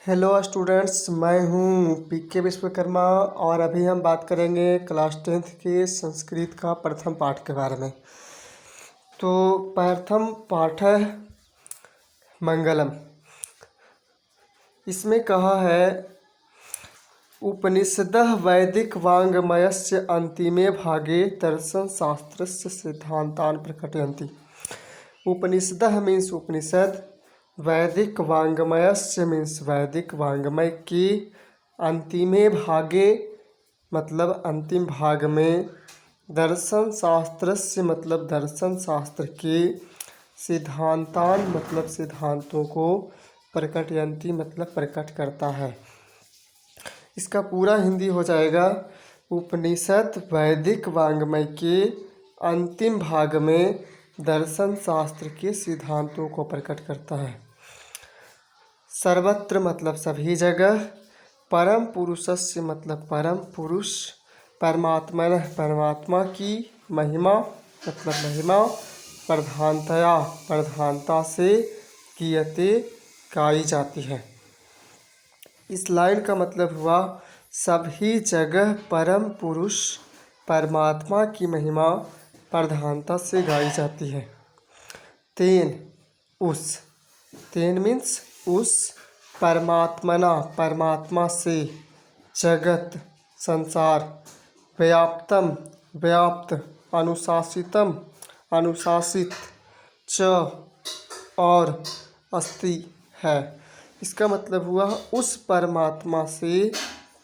Hello students, मैं हूं पीके विश्वकर्मा और अभी हम बात करेंगे क्लास 10th के संस्कृत का प्रथम पाठ के बारे में। तो प्रथम पाठ है मंगलम। इसमें कहा है उपनिषदः वैदिक वाङ्मयस्य अन्तिमे भागे दर्शनशास्त्रस्य सिद्धान्तान् प्रकटयन्ति। उपनिषदः मीन्स उपनिषद, वैदिक वाङ्मयस्य मीन्स वैदिक वाङ्मय की, अंतिमे भागे मतलब अंतिम भाग में, दर्शन शास्त्रस्य मतलब दर्शन शास्त्र के, सिद्धांतान मतलब सिद्धांतों को, प्रकटयन्ति मतलब प्रकट करता है। इसका पूरा हिंदी हो जाएगा उपनिषद वैदिक वाङ्मय के अंतिम भाग में दर्शन शास्त्र के सिद्धांतों को प्रकट करता है। सर्वत्र मतलब सभी जगह, परम पुरुषस्य मतलब परम पुरुष, परमात्मनः परमात्मा की, महिमा मतलब महिमा, प्रधानतया प्रधानता से, कीयते गाई जाती है। इस लाइन का मतलब हुआ सभी जगह परम पुरुष परमात्मा की महिमा प्रधानता से गाई जाती है। तेन उस, तेन मीन्स उस, परमात्मना परमात्मा से, जगत संसार, व्याप्तम व्याप्त, अनुशासितम अनुशासित, च और अस्ति है। इसका मतलब हुआ उस परमात्मा से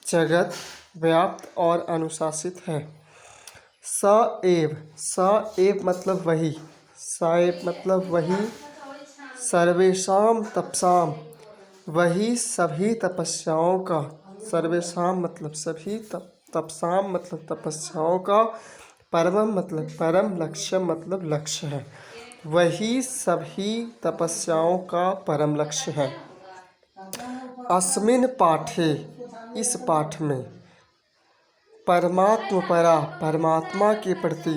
जगत व्याप्त और अनुशासित है। स एव मतलब वही, स एव मतलब वही, सर्वेषां तपसाम वही सभी तपस्याओं का, सर्वेषां मतलब सभी, तपसाम मतलब तपस्याओं का, परमम मतलब परम, लक्ष्यम मतलब लक्ष्य है। वही सभी तपस्याओं का परम लक्ष्य है। अस्मिन् पाठे इस पाठ में, परमात्मपरा परमात्मा के प्रति,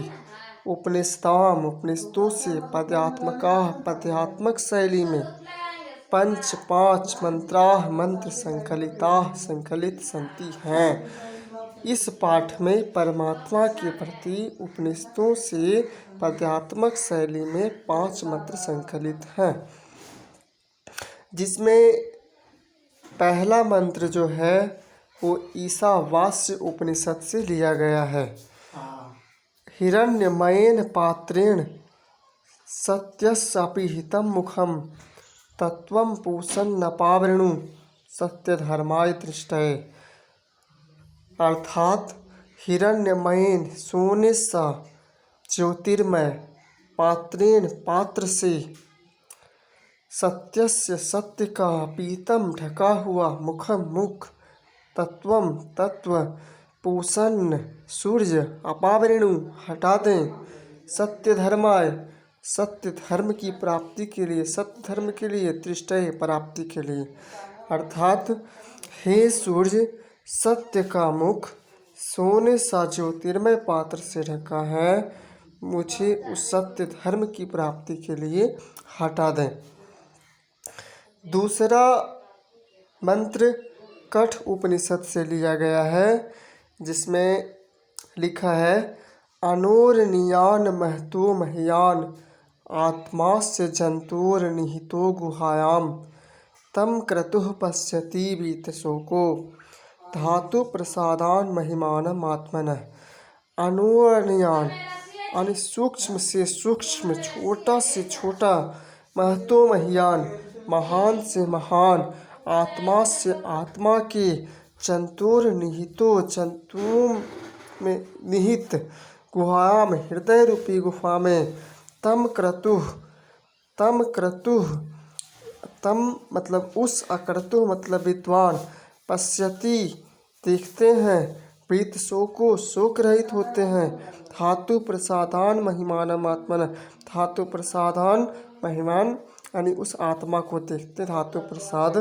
उपनिषदाम उपनिषदों से, पद्यात्मका पद्यात्मक शैली में, पाँच मंत्राः मंत्र संकलिताः संकलित संति हैं। इस पाठ में परमात्मा के प्रति उपनिषदों से पद्यात्मक शैली में 5 मंत्र संकलित हैं, जिसमें पहला मंत्र जो है वो ईशावास्य उपनिषद से लिया गया है। हिरण्यमयेन पात्रेण सत्यस्यापि हितं मुखं तत्वं पूषन्नपावृणु सत्यधर्माय दृष्टये। अर्थात हिरण्यमयेन सोने सा, ज्योतिर्मय, पात्रेण पात्र से, सत्यस्य सत्य का, पीतम ढका हुआ, मुखम मुख, तत्वम तत्व, पूषन्न सूर्य, अपावृणु हटा दें, सत्य धर्माय सत्य धर्म की प्राप्ति के लिए, सत्य धर्म के लिए, दृष्टये प्राप्ति के लिए। अर्थात हे सूर्य, सत्य का मुख सोने सा ज्योतिर्मय पात्र से ढका है, मुझे उस सत्य धर्म की प्राप्ति के लिए हटा दें। दूसरा मंत्र कठ उपनिषद से लिया गया है, जिसमें लिखा है अनोरणीयान महतो मह्यान आत्मास्य जंतुर्निहितो गुहायाम तम क्रतुः पश्यति वीतशोको धातु प्रसादान महिमानम आत्मनः। अनोरणीयान यानी सूक्ष्म से सूक्ष्म, छोटा से छोटा, महतो मह्यान महान से महान, आत्मा से आत्मा के, जंतुर निहितो जंतुओं में निहित, गुहायाम हृदय रूपी गुफा में, तम क्रतुः तम मतलब उस, अक्रतुः मतलब विद्वान, पश्यति देखते हैं, प्रीत शोको शोक रहित होते हैं, धातु प्रसादान महिमानम आत्मन धातु प्रसादान महिमान यानी उस आत्मा को देखते, धातु प्रसाद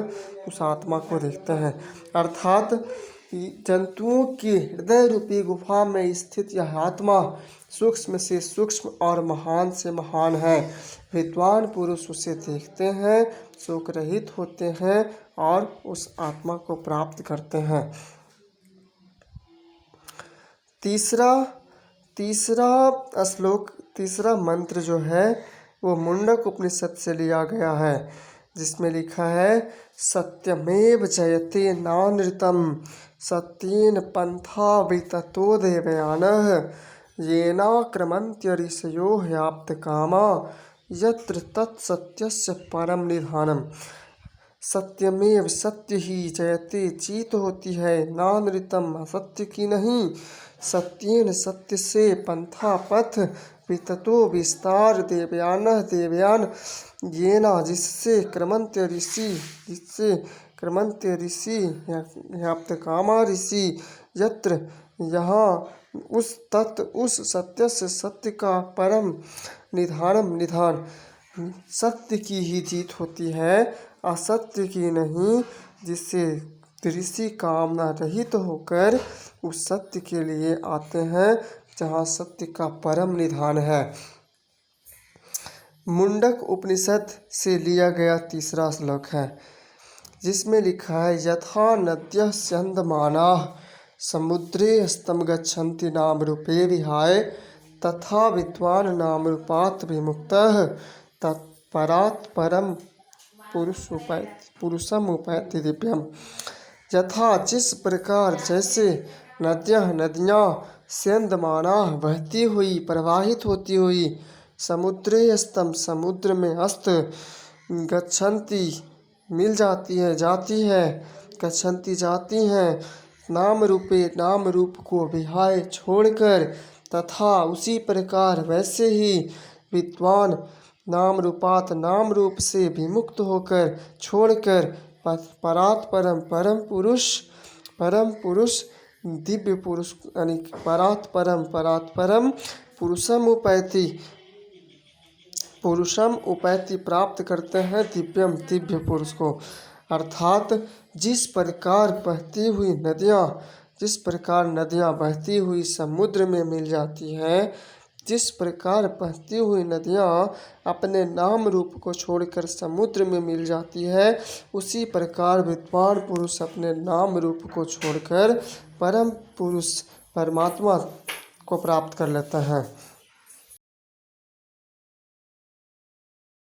उस आत्मा को देखते हैं। अर्थात जंतुओं की हृदय रूपी गुफा में स्थित यह आत्मा सूक्ष्म से सूक्ष्म और महान से महान है। विद्वान पुरुष उसे देखते हैं, शोक रहित होते हैं और उस आत्मा को प्राप्त करते हैं। तीसरा श्लोक, तीसरा मंत्र जो है वो मुंडक उपनिषद से लिया गया है, जिसमें लिखा है सत्यमेव जयते नानृतम सत्येन पंथा विततो देवयानः येनाक्रमन्त्य ऋषयो ह्याप्तकामा यत्र तत्सत्यस्य परम निधानम। सत्यमेव, सत्य ही जयते, जीत होती है, नानृतम, असत्य की नहीं, सत्येन, सत्य से, पंथा, पथ, विततो, विस्तार, देवयानः, देवयान, येना, जिससे, क्रमन्त्य ऋषि, जिससे, क्रमन्त्य ऋषि, ह्याप्तकामा ऋषि, यत्र, यहाँ, उस तत्, उस सत्य से, सत्य का परम निधानम, निधान, सत्य की ही जीत होती है, असत्य की नहीं, जिससे ऋषि कामना रहित होकर उस सत्य के लिए आते हैं जहाँ सत्य का परम निधान है। मुंडक उपनिषद से लिया गया तीसरा श्लोक है, जिसमें लिखा है यथा नद्यः स्यन्दमानाः समुद्रे स्तम गच्छन्ति नाम रूपे विहाय तथा विद्वान नाम रूपात् विमुक्तः तत्परात् परम पुरुषम उपैति दिव्यम। यथा, जिस प्रकार, जैसे, नदियाँ स्यन्दमानाः बहती हुई, प्रवाहित होती हुई, समुद्रे स्तम, समुद्र में अस्त, गच्छन्ति मिल जाती है, जाती है, गच्छन्ति जाती हैं, नाम रूपे, नाम रूप को विहाय छोड़कर, तथा उसी प्रकार, वैसे ही, विद्वान नाम रूपात, नाम रूप से विमुक्त होकर, छोड़कर, परात् परम, परम पुरुष, दिव्य पुरुष, यानी परात् परम पुरुषम उपैति प्राप्त करते हैं, दिव्यम, दिव्य पुरुष को। अर्थात जिस प्रकार नदियाँ बहती हुई समुद्र में मिल जाती हैं, जिस प्रकार बहती हुई नदियाँ अपने नाम रूप को छोड़कर समुद्र में मिल जाती है, उसी प्रकार विद्वान पुरुष अपने नाम रूप को छोड़कर परम पुरुष परमात्मा को प्राप्त कर लेता है।